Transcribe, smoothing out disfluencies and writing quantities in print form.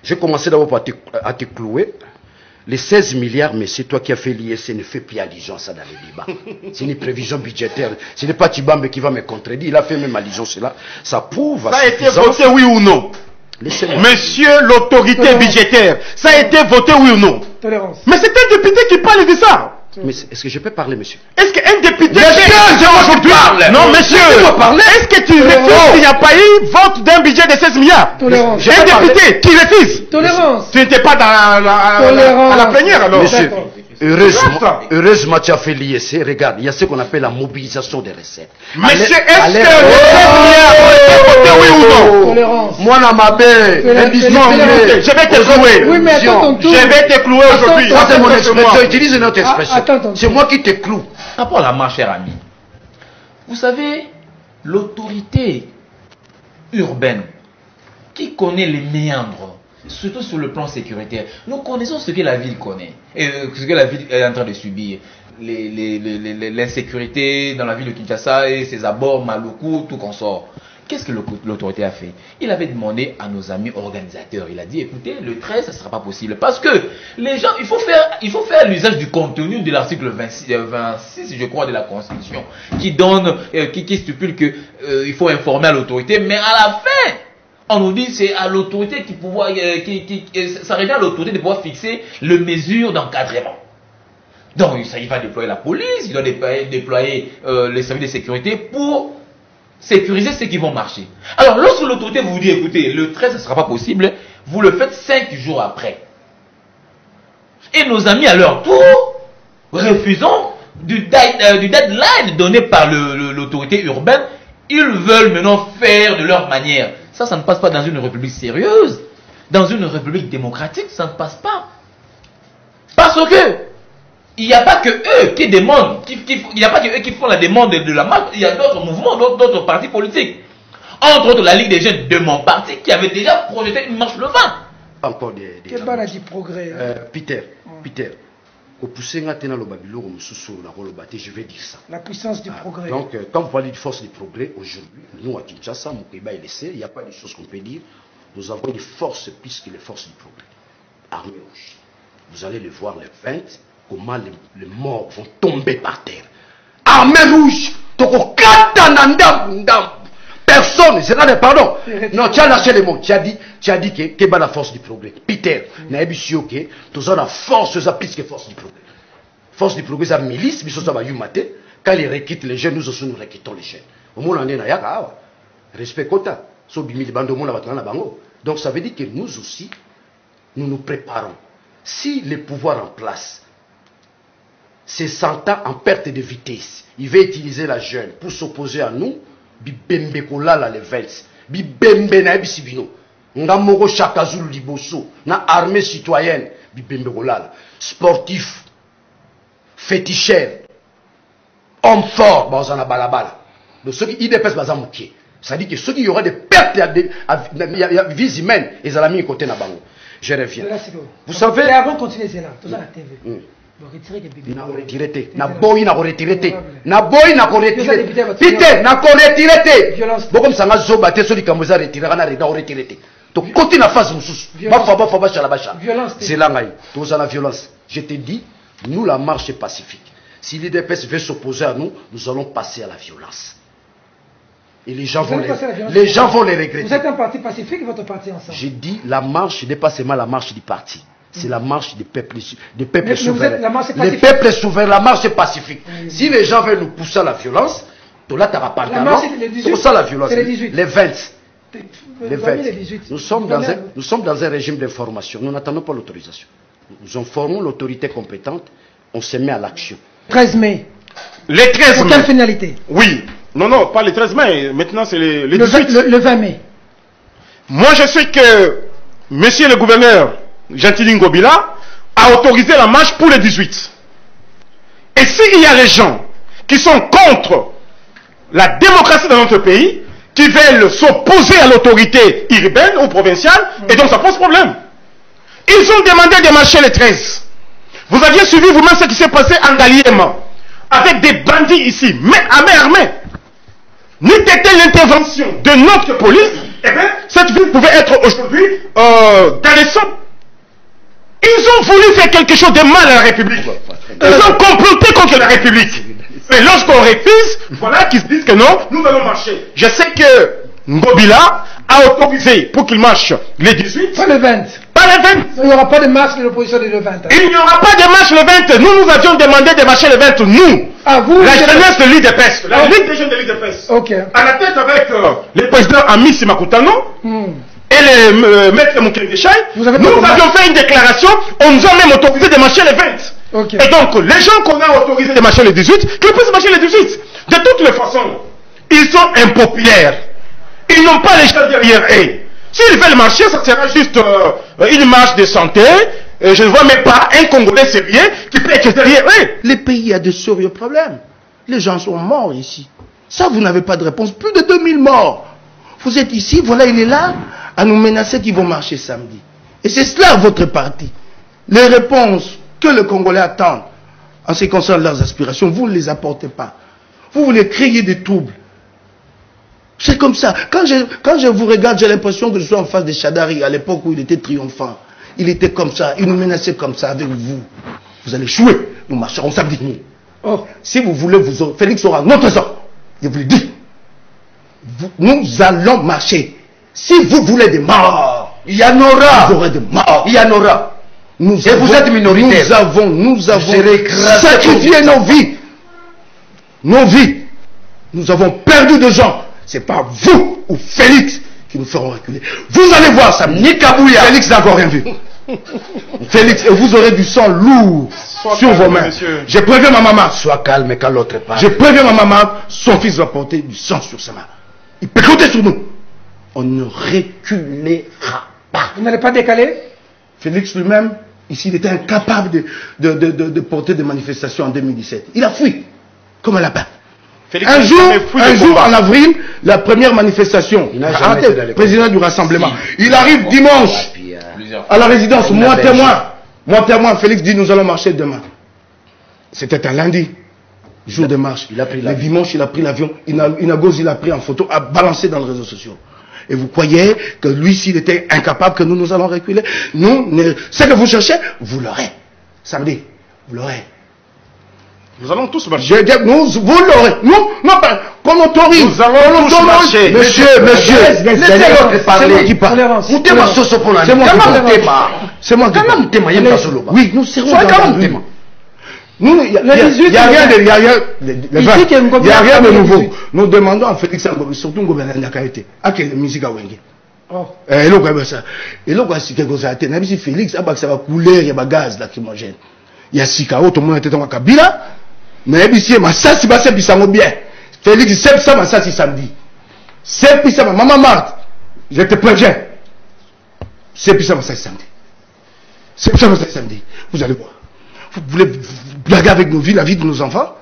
J'ai commencé d'abord à te clouer. Les 16 milliards, mais c'est toi qui as fait l'ISC, ne fait plus allusion à ça dans les débats. C'est une prévision budgétaire. Ce n'est pas Tibambe qui va me contredire. Il a fait même allusion à cela. Ça prouve. Ça a été voté, oui ou non? Monsieur l'autorité budgétaire, ça a été voté, oui ou non? Tolérance. Mais c'est un député qui parle de ça. Mais est-ce que je peux parler, monsieur? Est-ce qu'un député... Monsieur, non, monsieur, est-ce que tu refuses qu'il n'y a pas eu vote d'un budget de 16 milliards? Tolérance. Un député qui refuse. Tolérance. Tu n'étais pas à la plénière alors? Monsieur, heureusement tu as fait l'ISC. Regarde, il y a ce qu'on appelle la mobilisation des recettes. Monsieur, est-ce que les 16 milliards ont été votés, oui ou non? Tolérance. Moi, dans ma baie, je vais te clouer. Oui, mais attends ton tour. Je vais te clouer aujourd'hui. Ça, c'est mon expression. Utilise une autre expression. C'est moi qui te cloue. Rapport à la marche, cher ami. Vous savez, l'autorité urbaine qui connaît les méandres, surtout sur le plan sécuritaire, nous connaissons ce que la ville connaît, et ce que la ville est en train de subir. L'insécurité dans la ville de Kinshasa et ses abords, Maluku, tout consort. Qu'est-ce que l'autorité a fait? Il avait demandé à nos amis organisateurs, il a dit, écoutez, le 13, ça ne sera pas possible. Parce que les gens, il faut faire l'usage du contenu de l'article 26, je crois, de la Constitution, qui donne, qui stipule que il faut informer à l'autorité, mais à la fin, on nous dit c'est à l'autorité ça revient à l'autorité de pouvoir fixer les mesures d'encadrement. Donc, il va déployer la police, il doit déployer les services de sécurité pour sécuriser ceux qui vont marcher. Alors, lorsque l'autorité vous dit, écoutez, le 13, ce ne sera pas possible, vous le faites 5 jours après. Et nos amis, à leur tour, refusant du deadline donné par l'autorité urbaine, ils veulent maintenant faire de leur manière. Ça ne passe pas dans une république sérieuse. Dans une république démocratique, ça ne passe pas. Parce que il n'y a pas que eux qui demandent, il n'y a pas que eux qui font la demande de la marche, il y a d'autres mouvements, d'autres partis politiques. Entre autres, la Ligue des jeunes de mon parti qui avait déjà projeté une marche le 20. Encore des Quel bal a dit progrès? Peter, au pousser le Babylone, je vais dire ça. La puissance du progrès. Donc, quand vous parlez de force du progrès, aujourd'hui, nous à Kinshasa, Moukeba et l'essai, il n'y a pas de choses qu'on peut dire. Nous avons des forces plus que les forces du progrès. Armée rouge. Vous allez le voir le 20. Comment les morts vont tomber par terre. Armée rouge, personne, c'est là, pardon. Non, tu as lâché les mots. Tu as dit que la force du progrès. Peter, tu as dit que la force, ça plus que force du progrès. Force du progrès, c'est la milice, mais ça va y quand ils requitent les jeunes, nous aussi nous requittons les jeunes. Au moins, on est là, respect quota. Donc, ça veut dire que nous aussi, nous nous préparons. Si les pouvoirs en place se sentant en perte de vitesse, il va utiliser la jeune pour s'opposer à nous. Bibembe kolala les vels, bibembe na bisibino, nga moko chakazulu liboso, na armée citoyenne, bibembe kolala, sportif, féticheur, homme fort, bazana balabala. Donc ceux qui IDPS bazamukie, ça dit que ceux qui y aura des pertes de vie humaine, ils ont mis côté na bango. Je reviens. Vous savez. Et avant de continuer cela, tout ça la TV. Na retiré. Na boy na retiré. Na boy na retiré. Peter na retiré. Bon comme ça nga zoba te so likamuza retiré na retiré. Donc continue la phase mususu. Ba fa ba chala bacha. C'est là ngai. Tout ça la violence. Je te dis, nous la marche est pacifique. Si l'IDPS veut s'opposer à nous, nous allons passer à la violence. Et les gens vont les regretter. Vous êtes un parti pacifique, votre parti ensemble. J'ai dit la marche n'est pas seulement la marche du parti. C'est la marche des peuples souverains. Les peuples souverains, la marche est pacifique. Si les gens veulent nous pousser à la violence, tout là, tu n'auras pas le temps. Ça, la violence. Les 20. Les 20. Nous sommes dans un régime d'information. Nous n'attendons pas l'autorisation. Nous informons l'autorité compétente. On se met à l'action. 13 mai. Les 13 mai. Pour quelle finalité? Oui. Non, pas le 13 mai. Maintenant, c'est le 18. Le 20 mai. Moi, je sais que monsieur le gouverneur Gentilin Ngobila a autorisé la marche pour le 18. Et s'il y a les gens qui sont contre la démocratie dans notre pays, qui veulent s'opposer à l'autorité urbaine ou provinciale, et donc ça pose problème. Ils ont demandé de marcher le 13. Vous aviez suivi vous-même ce qui s'est passé en Galiema, avec des bandits ici, mais armés. N'était l'intervention de notre police eh bien, cette ville pouvait être aujourd'hui dans les sommes. Ils ont voulu faire quelque chose de mal à la République. Ils ont comploté contre la République. Mais lorsqu'on refuse, voilà qu'ils se disent que non, nous allons marcher. Je sais que Ngobila a autorisé pour qu'il marche les 18. Pas le 20. Pas le 20. Il n'y aura pas de marche de l'opposition le 20. Il n'y aura pas de marche le 20. Nous avions demandé de marcher le 20. Nous. Ah, vous, la jeunesse de l'IDPS. La Ligue des jeunes de l'IDPS. Ok. À la tête avec le président Amissi Makutano. Et le maître Moukendechai, nous avions fait une déclaration, on nous a même autorisé de marcher le 20. Okay. Et donc, les gens qu'on a autorisé de marcher le 18, qu'ils puissent marcher le 18. De toutes les façons, ils sont impopulaires. Ils n'ont pas les gens derrière eux. S'ils veulent marcher, ça sera juste une marche de santé. Je ne vois même pas un Congolais sérieux qui peut être derrière eux. Les pays a de sérieux problèmes. Les gens sont morts ici. Ça, vous n'avez pas de réponse. Plus de 2000 morts. Vous êtes ici, voilà, il est là, à nous menacer qu'ils vont marcher samedi. Et c'est cela votre parti. Les réponses que les Congolais attendent en ce qui concerne leurs aspirations, vous ne les apportez pas. Vous voulez créer des troubles. C'est comme ça. Quand je vous regarde, j'ai l'impression que je suis en face de Chadari à l'époque où il était triomphant. Il était comme ça, il nous menaçait comme ça avec vous. Vous allez jouer, nous marcherons samedi. Oh, si vous voulez, Félix aura notre sort. Je vous le dis. Nous allons marcher. Si vous voulez des morts, il y en aura. Vous aurez des morts. Il y en aura. Vous êtes minoritaire. Nous avons sacrifié nos vies. Nos vies. Nous avons perdu de gens. C'est pas vous ou Félix qui nous feront reculer. Vous allez voir ça. Ni Kabouya. Félix n'a encore rien vu. Félix, et vous aurez du sang lourd sur vos mains. J'ai prévenu ma maman. Sois calme quand l'autre parle. J'ai prévenu ma maman. Son fils va porter du sang sur sa main. Il peut compter sur nous. On ne reculera pas. Vous n'allez pas décaler? Félix lui-même, ici, il était incapable de porter des manifestations en 2017. Il a fui, comme un lapin. Un jour en avril, la première manifestation, président du rassemblement, il arrive dimanche à la résidence, moi témoin, Félix dit nous allons marcher demain. C'était un lundi, jour de marche. Le dimanche, il a pris l'avion, Inagos, il a pris en photo, a balancé dans les réseaux sociaux. Et vous croyez que lui, s'il était incapable, que nous allons reculer? Nous, ce que vous cherchez, vous l'aurez. Samedi, vous l'aurez. Nous allons tous marcher. Vous l'aurez. Nous, non, qu'on autorise. Nous allons tous marcher. Monsieur, laissez l'autre parler. C'est moi qui parle. C'est moi qui parle. Oui, nous serons dans la rue. Nous, il n'y a rien de nouveau. Nous demandons à Félix, surtout au gouvernement de la qualité, à quelle musique à Wenge. Et là, c'est quelque chose à tenir. Si Félix, ça va couler, il y a des gaz lacrymogènes. Il y a Sikao, tout le monde était dans la Kabila. Mais ici, ça, c'est pas ça, bien. Félix, c'est ça, ça, c'est samedi. C'est ça, maman Marthe. Je te préviens. C'est ça, ça, c'est samedi. C'est ça, ça, c'est samedi. Vous allez voir. Vous voulez blaguer avec nos vies, la vie de nos enfants?